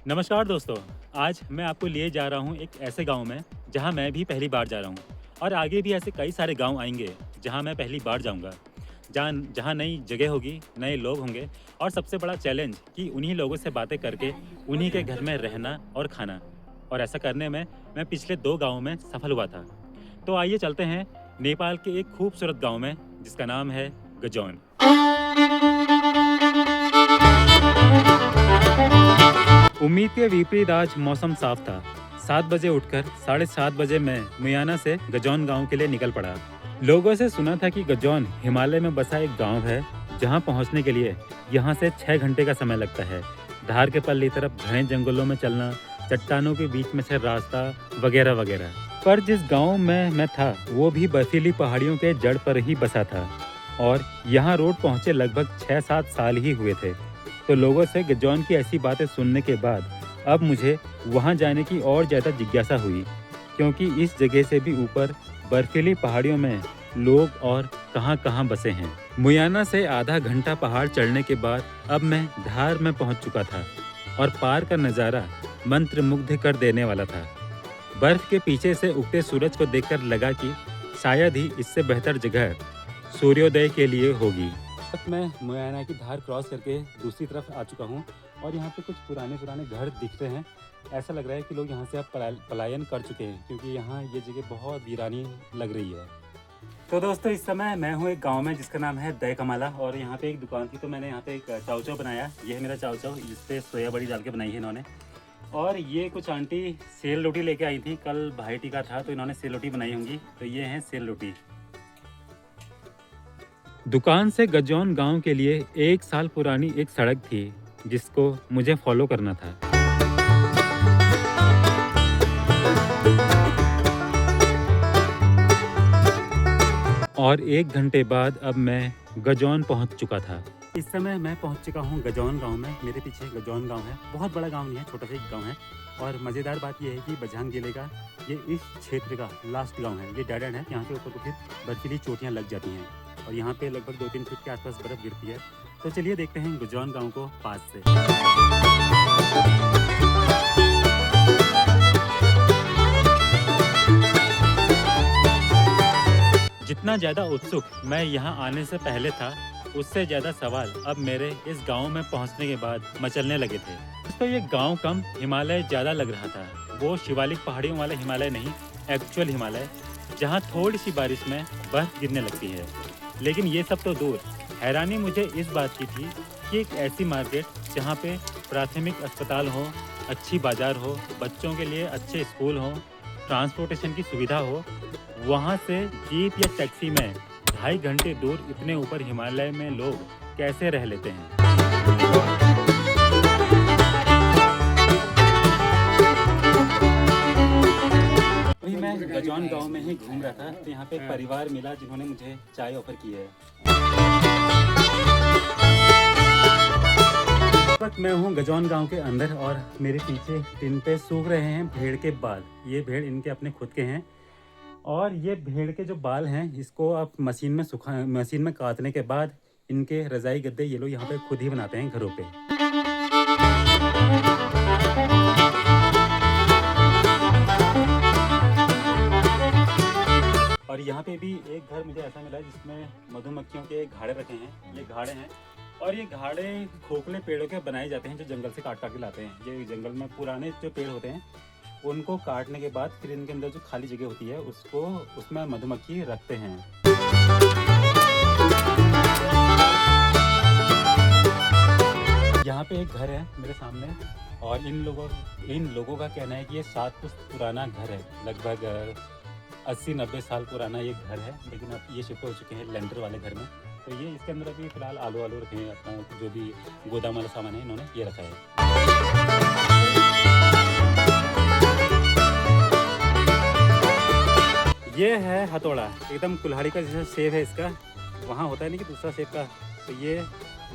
नमस्कार दोस्तों। आज मैं आपको लिए जा रहा हूँ एक ऐसे गांव में जहां मैं भी पहली बार जा रहा हूँ और आगे भी ऐसे कई सारे गांव आएंगे जहां मैं पहली बार जाऊंगा। जहां जहां नई जगह होगी, नए लोग होंगे और सबसे बड़ा चैलेंज कि उन्हीं लोगों से बातें करके उन्हीं के घर में रहना और खाना। और ऐसा करने में मैं पिछले 2 गाँवों में सफल हुआ था। तो आइए चलते हैं नेपाल के एक खूबसूरत गाँव में जिसका नाम है गजौन। उम्मीद के विपरीत आज मौसम साफ था। 7 बजे उठकर 7:30 बजे मैं मुयाना से गजौन गांव के लिए निकल पड़ा। लोगों से सुना था कि गजौन हिमालय में बसा एक गांव है जहां पहुंचने के लिए यहां से 6 घंटे का समय लगता है। धार के पल्ली तरफ घने जंगलों में चलना, चट्टानों के बीच में से रास्ता वगैरह वगैरह। पर जिस गाँव में मैं था वो भी बर्फीली पहाड़ियों के जड़ पर ही बसा था और यहाँ रोड पहुँचे लगभग 6-7 साल ही हुए थे। तो लोगों से गजौन की ऐसी बातें सुनने के बाद अब मुझे वहां जाने की और ज़्यादा जिज्ञासा हुई, क्योंकि इस जगह से भी ऊपर बर्फीली पहाड़ियों में लोग और कहां बसे हैं। मुयाना से आधा घंटा पहाड़ चढ़ने के बाद अब मैं धार में पहुंच चुका था और पार का नज़ारा मंत्रमुग्ध कर देने वाला था। बर्फ के पीछे से उगते सूरज को देखकर लगा कि शायद ही इससे बेहतर जगह सूर्योदय के लिए होगी। अब मैं मुयाना की धार क्रॉस करके दूसरी तरफ आ चुका हूँ और यहाँ पे कुछ पुराने घर दिख रहे हैं। ऐसा लग रहा है कि लोग यहाँ से अब पलायन कर चुके हैं, क्योंकि यहाँ ये जगह बहुत वीरानी लग रही है। तो दोस्तों, इस समय मैं हूँ एक गांव में जिसका नाम है दय कमाला और यहाँ पे एक दुकान थी, तो मैंने यहाँ पे एक चाव बनाया। ये है मेरा चाव, जिसपे सोया बड़ी डाल के बनाई है इन्होंने। और ये कुछ आंटी सेल रोटी लेके आई थी, कल भाई टीका था तो इन्होंने सेल रोटी बनाई होंगी। तो ये है सेल रोटी। दुकान से गजौन गांव के लिए 1 साल पुरानी एक सड़क थी जिसको मुझे फॉलो करना था। और 1 घंटे बाद अब मैं गजौन पहुंच चुका था। इस समय मैं पहुंच चुका हूं गजौन गांव में। मेरे पीछे गजौन गांव है। बहुत बड़ा गांव नहीं है, छोटा सा एक गांव है। और मज़ेदार बात यह है कि बझांग जिले का ये इस क्षेत्र का लास्ट गाँव है। ये डेड एंड है। यहाँ के ऊपर को फिर बर्फीली चोटियाँ लग जाती हैं और यहाँ पे लगभग 2-3 फीट के आसपास बर्फ गिरती है। तो चलिए देखते हैं गजौन गांव को पास से। जितना ज़्यादा उत्सुक मैं यहाँ आने से पहले था, उससे ज़्यादा सवाल अब मेरे इस गांव में पहुँचने के बाद मचलने लगे थे। तो ये गांव कम, हिमालय ज़्यादा लग रहा था। वो शिवालिक पहाड़ियों वाला हिमालय नहीं, एक्चुअल हिमालय, जहाँ थोड़ी सी बारिश में बर्फ गिरने लगती है। लेकिन ये सब तो दूर, हैरानी मुझे इस बात की थी कि एक ऐसी मार्केट जहाँ पे प्राथमिक अस्पताल हो, अच्छी बाज़ार हो, बच्चों के लिए अच्छे स्कूल हो, ट्रांसपोर्टेशन की सुविधा हो, वहाँ से जीप या टैक्सी में 2.5 घंटे दूर इतने ऊपर हिमालय में लोग कैसे रह लेते हैं। मैं गजौन गांव में ही घूम रहा था तो यहाँ पे एक परिवार मिला जिन्होंने मुझे चाय ऑफर की है। इस वक्त मैं हूँ गजौन गांव के अंदर और मेरे पीछे टिन पे सूख रहे हैं भेड़ के बाल। ये भेड़ इनके अपने खुद के हैं और ये भेड़ के जो बाल हैं इसको आप मशीन में काटने के बाद इनके रजाई गद्दे ये लोग यहाँ पे खुद ही बनाते हैं घरों पे। और यहाँ पे भी एक घर मुझे ऐसा मिला जिसमें मधुमक्खियों के घाड़े रखे हैं। ये घाड़े हैं और ये घाड़े खोखले पेड़ों के बनाए जाते हैं जो जंगल से काट के लाते हैं। ये जंगल में पुराने जो पेड़ होते हैं उनको काटने के बाद फिर इनके अंदर जो खाली जगह होती है उसमें मधुमक्खी रखते हैं। यहाँ पे एक घर है मेरे सामने और इन लोगों का कहना है कि ये 7 पुश्त पुराना घर है। लगभग 80-90 साल पुराना ये घर है, लेकिन अब ये शिफ्ट हो चुके हैं लेंटर वाले घर में। तो ये इसके अंदर अभी फिलहाल आलू रखे हैं। अपना जो भी गोदाम वाला सामान है इन्होंने ये रखा है। ये है हथौड़ा, एकदम कुल्हाड़ी का जैसा शेप है इसका। वहाँ होता है नहीं कि दूसरा शेप का, तो ये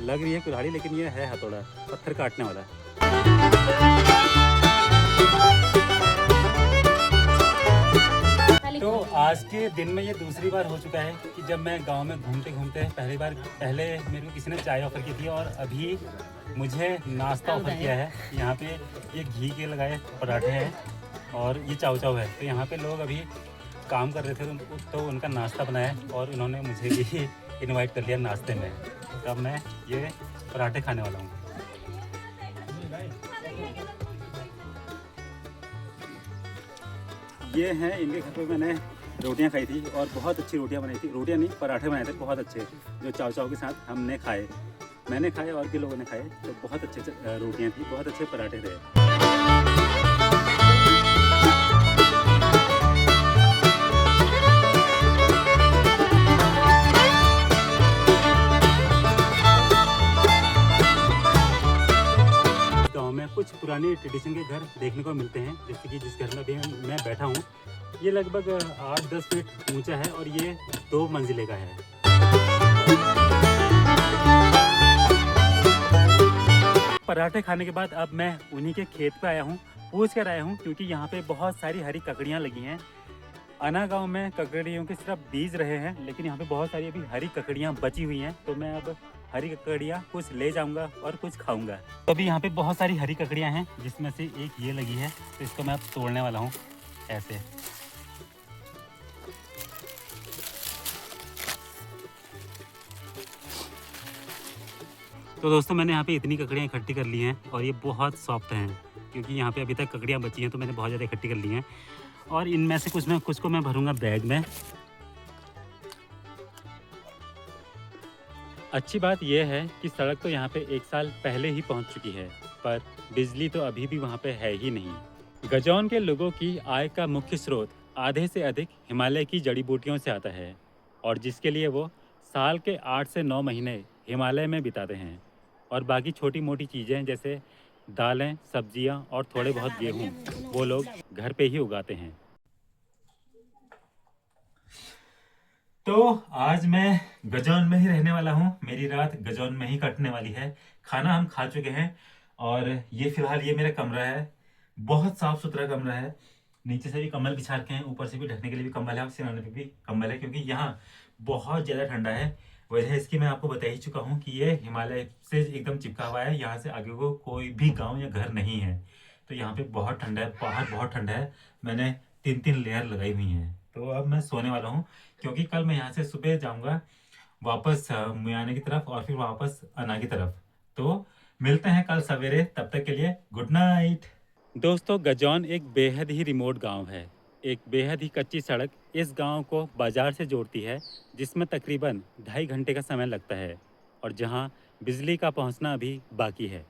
लग रही है कुल्हाड़ी लेकिन ये है हथौड़ा, पत्थर काटने वाला। तो आज के दिन में ये दूसरी बार हो चुका है कि जब मैं गांव में घूमते घूमते पहले मेरे को किसी ने चाय ऑफ़र की थी और अभी मुझे नाश्ता ऑफ़र किया है। यहाँ पे ये घी के लगाए पराठे हैं और ये चाव चाव है। तो यहाँ पे लोग अभी काम कर रहे थे तो उनका नाश्ता बनाया और उन्होंने मुझे भी इनवाइट कर लिया नाश्ते में। तो अब मैं ये पराठे खाने वाला हूँ। ये हैं इनके घर पे मैंने रोटियां खाई थी और बहुत अच्छी रोटियां बनाई थी। रोटियां नहीं, पराठे बनाए थे बहुत अच्छे, जो चाव चाव के साथ हमने खाए, मैंने खाए और भी लोगों ने खाए। तो बहुत अच्छे रोटियां थी, बहुत अच्छे पराठे थे। कुछ पुराने ट्रेडिशन के घर देखने को मिलते हैं, जैसे कि जिस घर में अभी मैं बैठा हूँ ये लगभग 8-10 फीट ऊंचा है और ये 2 मंजिले का है। पराठे खाने के बाद अब मैं उन्हीं के खेत पे आया हूँ, पूछ कर आया हूँ क्योंकि यहाँ पे बहुत सारी हरी ककड़ियाँ लगी हैं। अना गांव में ककड़ियों के सिर्फ बीज रहे हैं, लेकिन यहाँ पे बहुत सारी अभी हरी ककड़ियाँ बची हुई हैं। तो मैं अब हरी ककड़ियाँ कुछ ले जाऊंगा और कुछ खाऊंगा। तो अभी यहाँ पे बहुत सारी हरी ककड़ियाँ हैं, जिसमें से एक ये लगी है, तो इसको मैं अब तोड़ने वाला हूँ ऐसे। तो दोस्तों मैंने यहाँ पे इतनी ककड़ियाँ इकट्ठी कर ली हैं और ये बहुत सॉफ्ट हैं, क्योंकि यहाँ पे अभी तक ककड़ियाँ बची हैं तो मैंने बहुत ज़्यादा इकट्ठी कर ली हैं। और इनमें से कुछ को मैं भरूंगा बैग में। अच्छी बात यह है कि सड़क तो यहाँ पे 1 साल पहले ही पहुँच चुकी है, पर बिजली तो अभी भी वहाँ पे है ही नहीं। गजौन के लोगों की आय का मुख्य स्रोत आधे से अधिक हिमालय की जड़ी बूटियों से आता है, और जिसके लिए वो साल के 8 से 9 महीने हिमालय में बिताते हैं। और बाकी छोटी मोटी चीज़ें जैसे दालें, सब्जियां और थोड़े बहुत गेहूं वो लोग घर पे ही उगाते हैं। तो आज मैं गजौन में ही रहने वाला हूँ, मेरी रात गजौन में ही कटने वाली है। खाना हम खा चुके हैं और ये फिलहाल ये मेरा कमरा है, बहुत साफ सुथरा कमरा है। नीचे से भी कंबल बिछा रखे हैं, ऊपर से भी ढकने के लिए भी कंबल है और सिराने पे भी कंबल है, क्योंकि यहाँ बहुत ज़्यादा ठंडा है। वजह इसकी मैं आपको बता ही चुका हूँ कि ये हिमालय से एकदम चिपका हुआ है, यहाँ से आगे को कोई भी गाँव या घर नहीं है। तो यहाँ पे बहुत ठंडा है, बाहर बहुत ठंडा है। मैंने 3 लेयर लगाई हुई हैं। तो अब मैं सोने वाला हूँ, क्योंकि कल मैं यहाँ से सुबह जाऊँगा वापस मुयाने की तरफ और फिर वापस अना की तरफ। तो मिलते हैं कल सवेरे, तब तक के लिए गुड नाइट। दोस्तों गजौन एक बेहद ही रिमोट गांव है। एक बेहद ही कच्ची सड़क इस गांव को बाजार से जोड़ती है, जिसमें तकरीबन 2.5 घंटे का समय लगता है और जहां बिजली का पहुंचना अभी बाकी है।